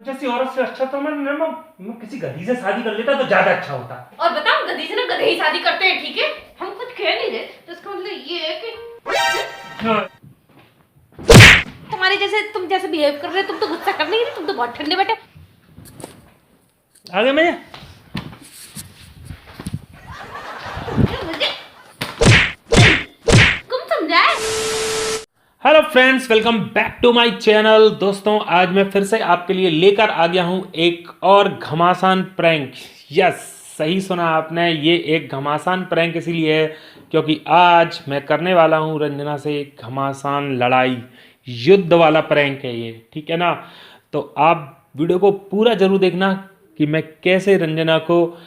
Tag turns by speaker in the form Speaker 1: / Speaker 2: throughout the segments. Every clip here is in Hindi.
Speaker 1: जैसी औरत से अच्छा तो मैं किसी गधी से शादी कर लेता तो ज्यादा अच्छा होता।
Speaker 2: और बताओ, गधी से ना गधे ही शादी करते हैं, ठीक है? हम कुछ कह नहीं रहे, तो इसका मतलब ये है कि
Speaker 1: हाँ।
Speaker 2: तुम्हारे जैसे तुम जैसे बिहेव कर रहे हो, तुम तो गुस्सा कर नहीं रहे, तुम तो बहुत ठंडे बैठे।
Speaker 1: आगे मैं
Speaker 2: मुझे तुम समझाए।
Speaker 1: Hello friends, welcome back to my channel. दोस्तों, आज मैं फिर से आपके लिए लेकर आ गया हूं एक और घमासान प्रैंक। यस, सही सुना आपने, ये एक घमासान प्रैंक इसीलिए है क्योंकि आज मैं करने वाला हूं रंजना से एक घमासान लड़ाई, युद्ध वाला प्रैंक है ये, ठीक है ना। तो आप वीडियो को पूरा जरूर देखना कि मैं कैसे रंजना को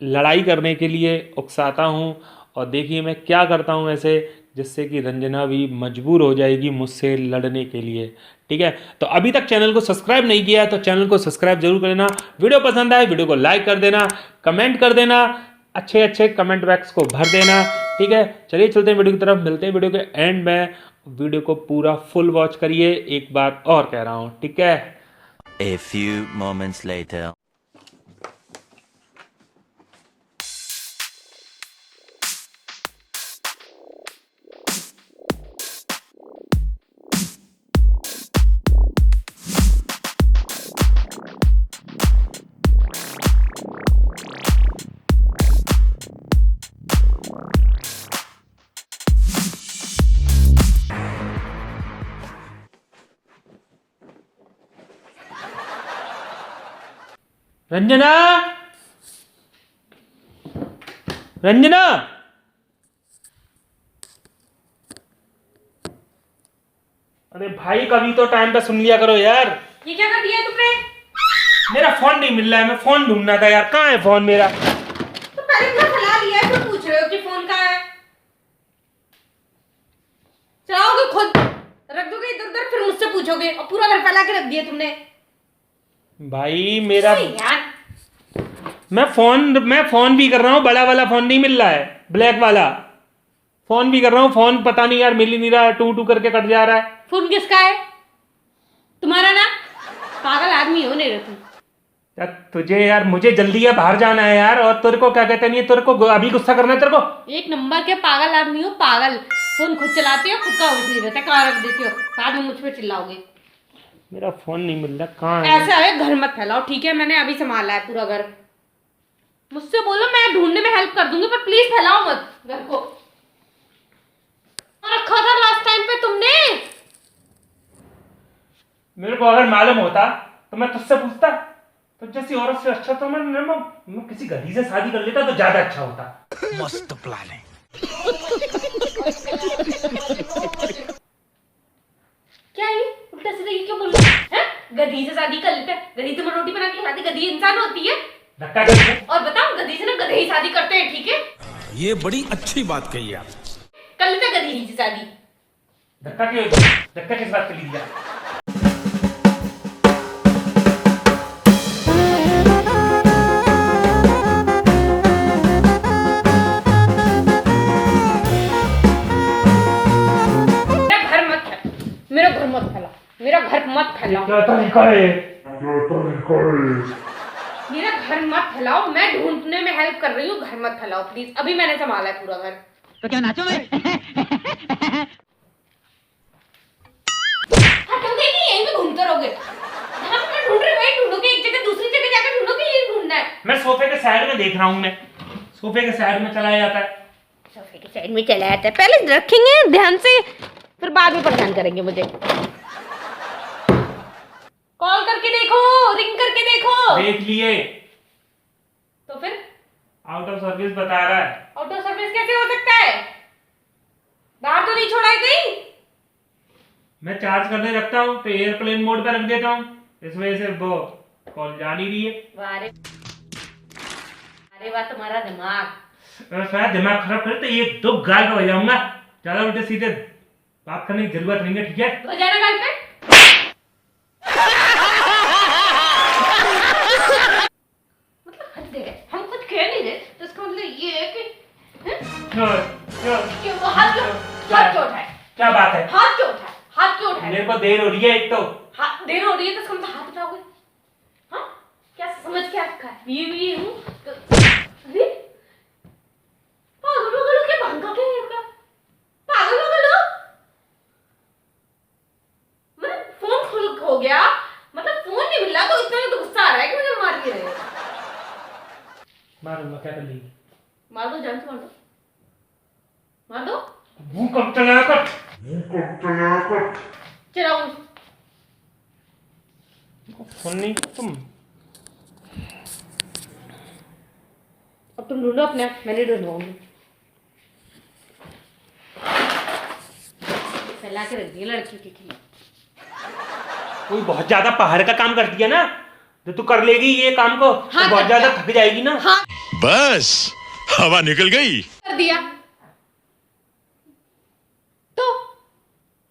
Speaker 1: लड़ाई करने के लिए उकसाता हूँ, और देखिए मैं क्या करता हूँ ऐसे जिससे कि रंजना भी मजबूर हो जाएगी मुझसे लड़ने के लिए, ठीक है। तो अभी तक चैनल को सब्सक्राइब नहीं किया है तो चैनल को सब्सक्राइब जरूर कर देना। वीडियो पसंद आए वीडियो को लाइक कर देना, कमेंट कर देना, अच्छे अच्छे कमेंट बॉक्स को भर देना, ठीक है। चलिए चलते हैं वीडियो की तरफ, मिलते हैं वीडियो के एंड में। वीडियो को पूरा फुल वॉच करिए, एक बात और कह रहा हूँ, ठीक है।
Speaker 3: A few moments later.
Speaker 1: Ranjana, Ranjana, अरे भाई कभी तो टाइम पे सुन लिया करो यार।
Speaker 2: ये क्या कर दिया है तुमने?
Speaker 1: मेरा फोन नहीं मिल रहा है, मैं फोन ढूंढना था यार, कहाँ है फोन मेरा।
Speaker 2: तो पहले इतना फैला लिया है, फिर पूछ रहे हो कि फोन कहाँ है? चलाओगे खुद, रख दोगे इधर उधर, फिर मुझसे पूछोगे, और पूरा घर फैला के रख दिया तुमने।
Speaker 1: भाई मेरा
Speaker 2: यार
Speaker 1: मैं फोन भी कर रहा हूँ, बड़ा वाला फोन नहीं मिल रहा है, ब्लैक वाला फोन भी कर रहा हूँ, फोन पता नहीं यार मिल ही नहीं रहा है, टू टू करके कट जा रहा है।
Speaker 2: फोन किसका है? तुम्हारा ना? पागल आदमी हो नहीं रहे तुम।
Speaker 1: यार तुझे यार, मुझे जल्दी है बाहर जाना है यार, और तेरे को क्या कहते नहीं, तेरे को अभी गुस्सा करना है तेरे को।
Speaker 2: एक नंबर के पागल आदमी हो, पागल। फोन खुद चलाते हो, खुद का होश नहीं रहता, कहाँ रख देते हो, बाद में मुझ पे चिल्लाओगे।
Speaker 1: मेरा फोन नहीं मिल रहा, कहाँ है?
Speaker 2: ऐसा है, घर मत फैलाओ, ठीक है? मैंने अभी संभाला है पूरा घर। मुझसे बोलो, मैं ढूंढने में हेल्प कर दूंगी, पर प्लीज फैलाओ मत घर को। रखा था लास्ट टाइम पे तुमने।
Speaker 1: मेरे को अगर मालूम होता तो मैं तुझसे पूछता। तो जैसी औरत से अच्छा तो मैं किसी गधी से शादी कर लेता तो ज्यादा अच्छा होता।
Speaker 3: मस्त प्लान है।
Speaker 2: क्या ये उल्टा सीधा ये क्यों बोल रहे हैं? गधी से शादी कर लेते हैं? गधी तुम्हें रोटी बना के खिलाती, गधी इंसान होती है?
Speaker 1: धक्का करके
Speaker 2: और बताओ, गधी से ना गधे ही शादी करते हैं, ठीक है?
Speaker 4: ये बड़ी अच्छी बात कही आप।
Speaker 2: कर लेते हैं गधी से शादी।
Speaker 1: धक्का किस बात के लिए दिया?
Speaker 2: मेरा घर मत फैला, मेरा घर मत फैलाओ,
Speaker 1: क्या तरीका है?
Speaker 2: मेरा घर मत फैलाओ। मैं ढूंढने में हेल्प कर रही हूँ, घर मत फैलाओ प्लीज। अभी मैंने संभाला है पूरा घर।
Speaker 5: तो क्या नाचो मैं?
Speaker 2: हटोगे नहीं, यहीं पे घूमते रहोगे। जहाँ पे मैं ढूंढ रही हूँ वहीं ढूंढोगे, एक जगह दूसरी जगह जाकर ढूंढोगे, यही ढूंढना है।
Speaker 1: मैं सोफे के साइड में देख रहा हूँ, मैं सोफे के साइड में चलाया जाता है।
Speaker 2: सोफे की साइड में चला जाता है, पहले रखेंगे ध्यान से, फिर बाद में परेशान करेंगे मुझे। कॉल करके देखो, रिंग करके देखो।
Speaker 1: देख लिए,
Speaker 2: तो फिर
Speaker 1: आउट ऑफ सर्विस बता रहा है।
Speaker 2: आउट ऑफ सर्विस कैसे हो सकता है? बाहर तो नहीं छोड़ा है कहीं?
Speaker 1: मैं चार्ज करने रखता हूँ तो एयरप्लेन मोड पे रख देता हूँ, इस वजह से वो कॉल जा नहीं रही है।
Speaker 2: वाह, अरे वाह तुम्हारा दिमाग।
Speaker 1: अगर शायद दिमाग खराब करे तो ये दो गाल का बजाऊंगा। ज्यादा उल्टे सीधे बात करने की जरूरत नहीं है, ठीक है?
Speaker 2: हो जाना गाल पे। मतलब हद दे गए, हम कुछ कह नहीं रहे, तो इसका मतलब ये है कि क्यों वो हाथ क्यों उठाए?
Speaker 1: क्या बात है?
Speaker 2: हाथ क्यों उठाए? हाथ क्यों उठाए?
Speaker 1: मेरे को देर हो रही है, एक तो
Speaker 2: हाथ देर हो रही है तो इसका मतलब हाथ उठाओगे। खाती भी हूँ तो अरे पागल हो गए क्या भांगा क्या है का पागल हो गए मतलब फोन खो गया मतलब फोन नहीं मिला तो इतना तो गुस्सा आ रहा है कि मुझे मार के रहे
Speaker 1: मारूंगा, क्या कर लेगी?
Speaker 2: मार दो जान से मार दो
Speaker 1: मुंह कब चलाया कर।
Speaker 2: चलाओ
Speaker 1: फोन नहीं तुम।
Speaker 2: अब तुम ढूंढो अपने आप, मैं नहीं ढूंढूंगी। फैला के रख दिया लड़की के खिलाफ।
Speaker 1: कोई बहुत ज्यादा पहाड़ का काम कर दिया ना तो तू कर लेगी ये काम को।
Speaker 2: हाँ,
Speaker 1: तो बहुत ज्यादा थक जाएगी ना।
Speaker 2: हाँ
Speaker 4: बस हवा निकल गई।
Speaker 2: कर दिया तो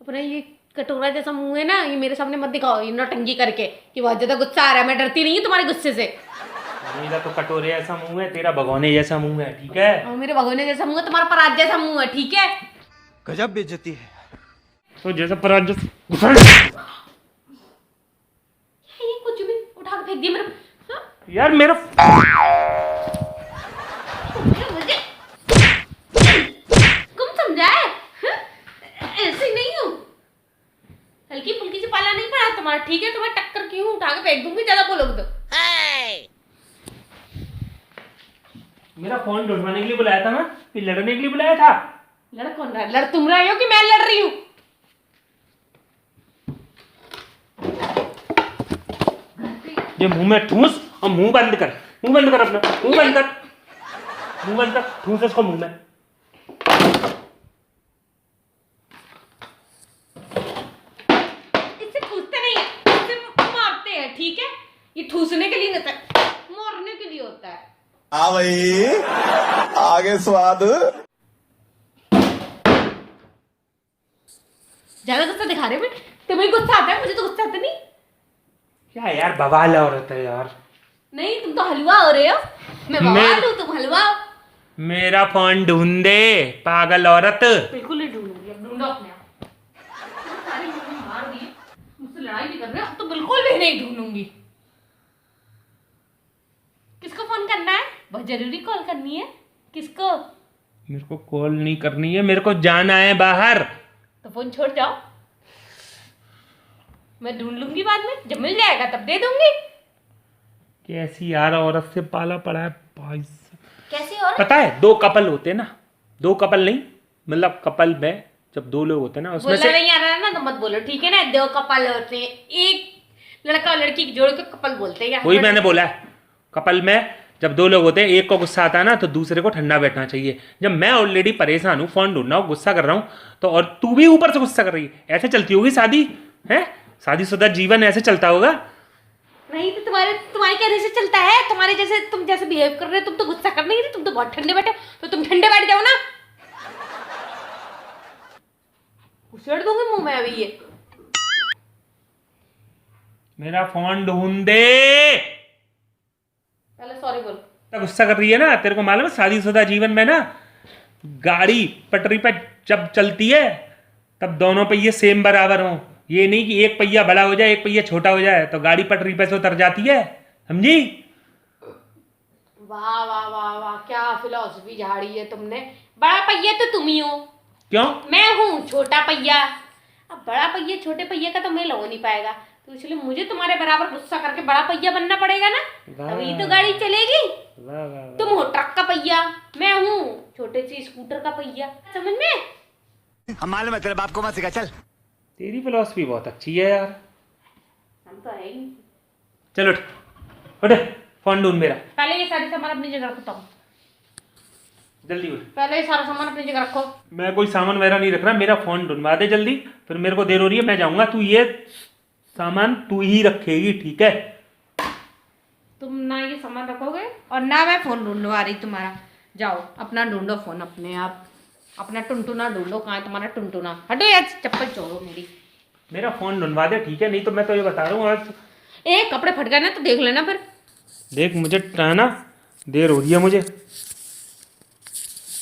Speaker 2: अपना ये कटोरा जैसा मुंह है ना, ये मेरे सामने मत दिखाओ ये नौटंकी करके कि बहुत ज्यादा गुस्सा आ रहा है। मैं डरती नहीं हूँ तुम्हारे गुस्से से।
Speaker 1: मेरा तो कटोरे जैसा मुंह है, तेरा भगोने जैसा मुंह है, ठीक है?
Speaker 2: और मेरे भगोने जैसा मुंह है, तुम्हारा परात जैसा मुंह है, ठीक है?
Speaker 3: गजब बेइज्जती है।
Speaker 1: तो जैसा पराग जैसा
Speaker 2: ये कुछ भी उठा के फेंक दिया मेरे। हाँ?
Speaker 1: यार मेरा
Speaker 2: मुझे तुम समझाए ऐसे नहीं हूँ। हल्की फुल्की से पाला नहीं पड़ा तुम्हारा, ठीक है? तुम्हें टक्कर क्यों उठा के फेंक दूंगी ज्यादा बोलोगे तो।
Speaker 1: मेरा फोन ढूंढवाने के लिए बुलाया था ना कि लड़ने के लिए बुलाया था?
Speaker 2: लड़ कौन रहा है? लड़ तुम रहे हो कि मैं लड़ रही हूँ?
Speaker 1: ये मुंह में ठूस और मुंह बंद कर। मुंह बंद कर अपना, मुंह बंद कर, मुंह बंद कर। ठूस इसको मुंह में।
Speaker 2: इससे ठूसते नहीं है, इससे मारते हैं, ठीक है? ये ठूसने के लिए नहीं होता है, मारने के लिए होता है।
Speaker 5: हाँ भाई आगे स्वाद।
Speaker 2: ज्यादा गुस्सा दिखा रहे हो? तुम्हें गुस्सा आता है, मुझे तो गुस्सा आता नहीं।
Speaker 1: क्या यार बवाल औरत है यार।
Speaker 2: नहीं तुम तो हलवा हो रहे हो। मैं बवाल हूँ, तुम हलवा हो।
Speaker 1: मेरा फोन ढूंढ दे पागल औरत।
Speaker 2: बिल्कुल नहीं ढूंढूंगी, अब ढूंढो अपने आप। सारे मुझे मार दिए, मुझसे लड़ाई भी कर रहे हो, अब तो बिल्कुल भी नहीं ढूंढूंगी। किसको फोन करना है? बहुत जरूरी कॉल करनी है। किसको?
Speaker 1: मेरे को कॉल नहीं करनी है, मेरे को जाना है बाहर।
Speaker 2: तो फोन छोड़ जाओ, मैं ढूंढ लूंगी बाद में, जब मिल जाएगा तब दे दूंगी।
Speaker 1: कैसी यार औरत से पाला पड़ा है भाई साहब।
Speaker 2: कैसे और?
Speaker 1: पता है दो कपल होते हैं ना, दो कपल नहीं मतलब कपल में जब दो लोग होते हैं ना उसमें
Speaker 2: बोलना
Speaker 1: से
Speaker 2: नहीं आ रहा है ना तो मत बोलो, ठीक है ना? दो कपल होते हैं, एक लड़का और लड़की की जोड़ के कपल बोलते हैं।
Speaker 1: वही मैंने बोला है। कपल में जब दो लोग होते हैं, एक को गुस्सा आता है ना तो दूसरे को ठंडा बैठना चाहिए। जब मैं ऑलरेडी परेशान हूँ, फोन ढूंढ रहा हूँ, गुस्सा कर रहा हूँ, तो और तू भी ऊपर से गुस्सा कर रही है। ऐसे चलती होगी शादी है? शादीशुदा जीवन ऐसे चलता होगा?
Speaker 2: नहीं तो तुम्हारे कहने से चलता है। तुम्हारे जैसे तुम जैसे बिहेव कर रहे हो, तुम तो गुस्सा कर नहीं रहे, तुम तो बहुत ठंडे बैठे हो, तो तुम ठंडे बैठ जाओ ना। उछेड़ दूंगी मुंह में अभी ये।
Speaker 1: मेरा फोन ढूंढ दे।
Speaker 2: पहले सॉरी बोल।
Speaker 1: तो गुस्सा कर रही है ना? तेरे को मालूम है शादीशुदा जीवन में ना गाड़ी पटरी पे जब चलती है तब दोनों पहिए सेम बराबर हों। ये नहीं कि एक पहिया बड़ा हो जाए एक पहिया छोटा हो जाए तो गाड़ी पटरी पे से उतर जाती है, समझी?
Speaker 2: वाह वाह वाह वाह, क्या फिलॉसफी झाड़ी है तुमने। बड़ा पहिया तो तुम ही हो।
Speaker 1: क्यों?
Speaker 2: मैं हूँ छोटा पहिया। अब बड़ा पहिया छोटे पहिया का तो मेल हो नहीं पाएगा, तो इसलिए मुझे तुम्हारे बराबर गुस्सा करके बड़ा पहिया बनना पड़ेगा ना, तभी तो गाड़ी चलेगी।
Speaker 1: वाह वाह वाह।
Speaker 2: तुम हो ट्रक का पहिया, मैं हूँ छोटे सी स्कूटर का पहिया। समझ में?
Speaker 3: हम मालूम है तेरे बाप को मत सिखा, चल।
Speaker 1: तेरी फिलॉसफी बहुत अच्छी है यार।
Speaker 2: हम तो है ही।
Speaker 1: चलो उठ, फोन ढूंढ मेरा।
Speaker 2: पहले ये सारे सामान अपनी जगह रखो, तुम
Speaker 1: जल्दी उठ।
Speaker 2: पहले ये सारा सामान अपनी जगह रखो।
Speaker 1: मैं कोई सामान वगैरह नहीं रख रहा, मेरा फोन ढूंढवा दे जल्दी, फिर मेरे को देर हो रही है, मैं जाऊंगा। तू ये सामान तू ही रखेगी, ठीक है?
Speaker 2: तुम ना ये सामान रखोगे और ना मैं फोन ढूंढवा रही तुम्हारा। जाओ अपना ढूंढो फोन अपने आप, अपना टुनटुना ढूंढो। कहाँ है तुम्हारा टुनटुना? हटो यार, चप्पल छोड़ो मेरी।
Speaker 1: मेरा फोन ढूंढवा दे, ठीक है? नहीं तो मैं तो ये बता रहा हूँ आज
Speaker 2: ए कपड़े फट गए ना तो देख लेना फिर।
Speaker 1: देख मुझे ना देर हो रही है, मुझे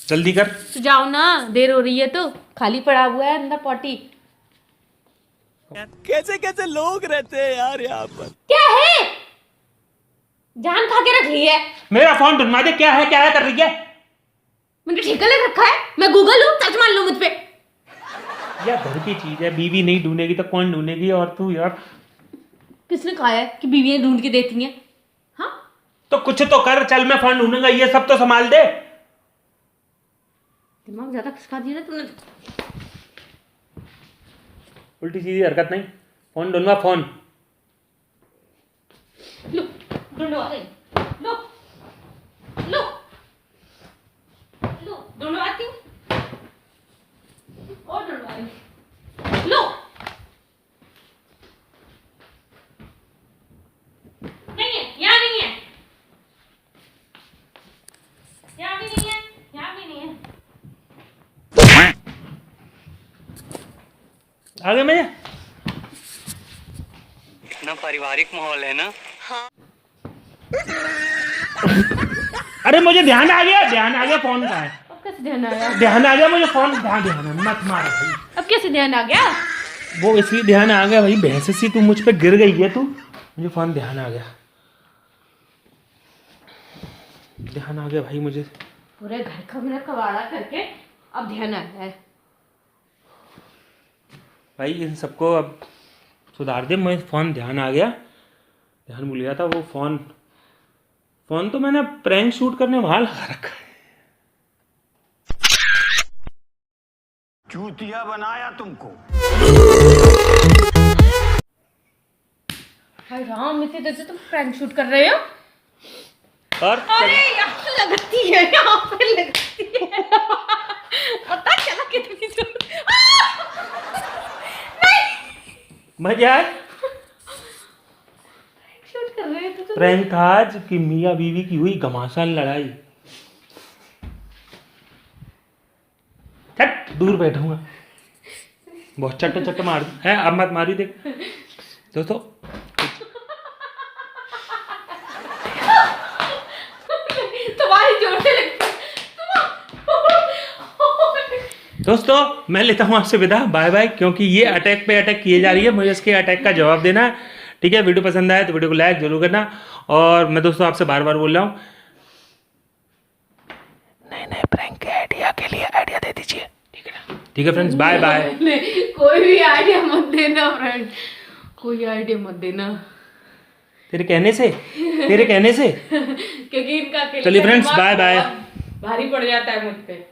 Speaker 1: जल्दी कर।
Speaker 2: तो जाओ ना, देर हो रही है तो। खाली पड़ा हुआ है अंदर पॉटी।
Speaker 3: कैसे कैसे लोग रहते हैं यार यहाँ पर।
Speaker 2: क्या है? जान खा के रख ली है।
Speaker 1: मेरा फोन ढूंढवा दे, क्या है कर रही है?
Speaker 2: मैंने ठेका ले रखा है, मैं गूगल हूँ, सर्च मार लो मुझ पे।
Speaker 1: यार घर की चीज है, बीवी नहीं ढूंढेगी तो कौन ढूंढेगी? और तू यार,
Speaker 2: किसने कहा है कि बीवियां ढूंढ के देती हैं? हाँ,
Speaker 1: तो कुछ तो कर, चल मैं फोन ढूंढूंगा, ये सब तो संभाल दे।
Speaker 2: दिमाग ज्यादा खिसका दिया ना तूने।
Speaker 1: उल्टी सीधी हरकत नहीं, फोन ढूंढवा, फोन।
Speaker 2: लो ढूंढवा दे, लो लो लो ढूंढवाती हूँ, और ढूंढवा रही, लो। नहीं है, यहाँ नहीं है, यहाँ भी नहीं है, यहाँ भी नहीं है।
Speaker 1: आगे मैं
Speaker 6: इतना पारिवारिक माहौल है ना।
Speaker 1: अरे मुझे ध्यान आ गया, फोन का है।
Speaker 2: अब कैसे ध्यान आ गया?
Speaker 1: ध्यान आ गया मुझे, फोन ध्यान मत मार भाई।
Speaker 2: अब कैसे ध्यान आ गया?
Speaker 1: वो इसलिए ध्यान आ गया भाई, भैंस सी तू मुझ पे गिर गई है, तू मुझे फोन ध्यान आ गया भाई मुझे।
Speaker 2: पूरे घर का मेरा कबाड़ा करके अब ध्यान आया है।
Speaker 1: भाई इन सबको अब सुधार दे, मुझे फोन ध्यान आ गया, ध्यान भूल गया था। वो फोन तो मैंने प्रैंक शूट करने वहां लगा रखा है।
Speaker 3: चूतिया बनाया तुमको।
Speaker 2: हाय राम, इतनी देर से तुम प्रैंक शूट कर रहे हो?
Speaker 1: और
Speaker 2: अरे यहाँ लगती है, यहाँ पे लगती है। पता चला कितनी दूर।
Speaker 1: मजा आया।
Speaker 2: शूट कर रहे थे तो
Speaker 1: प्रैंक था आज कि मियाँ बीवी की हुई घमासान लड़ाई। हट, दूर बैठूंगा, बहुत चट्ट मार है, अब मत मारी। देख दोस्तों,
Speaker 2: तुम्हारी जोर से लगती है।
Speaker 1: दोस्तों मैं लेता हूँ आपसे विदा, बाय बाय, क्योंकि ये अटैक पे अटैक किए जा रही है, मुझे इसके अटैक का जवाब देना है। ठीक है, वीडियो पसंद आए तो वीडियो को लाइक जरूर करना। और मैं दोस्तों आपसे बार बार बोल रहा हूँ, नए प्रैंक के आइडिया के लिए आइडिया दे दीजिए। ठीक है ना? ठीक है फ्रेंड्स, बाय बाय।
Speaker 2: कोई भी आइडिया मत देना फ्रेंड, कोई आइडिया मत देना।
Speaker 1: तेरे कहने से
Speaker 2: क्योंकि इनका अकेले
Speaker 1: चलिए
Speaker 2: का
Speaker 1: फ्रेंड्स,
Speaker 2: दिमाग
Speaker 1: बाय बाय।
Speaker 2: बहुत भारी पड़ जाता है मुझ पे।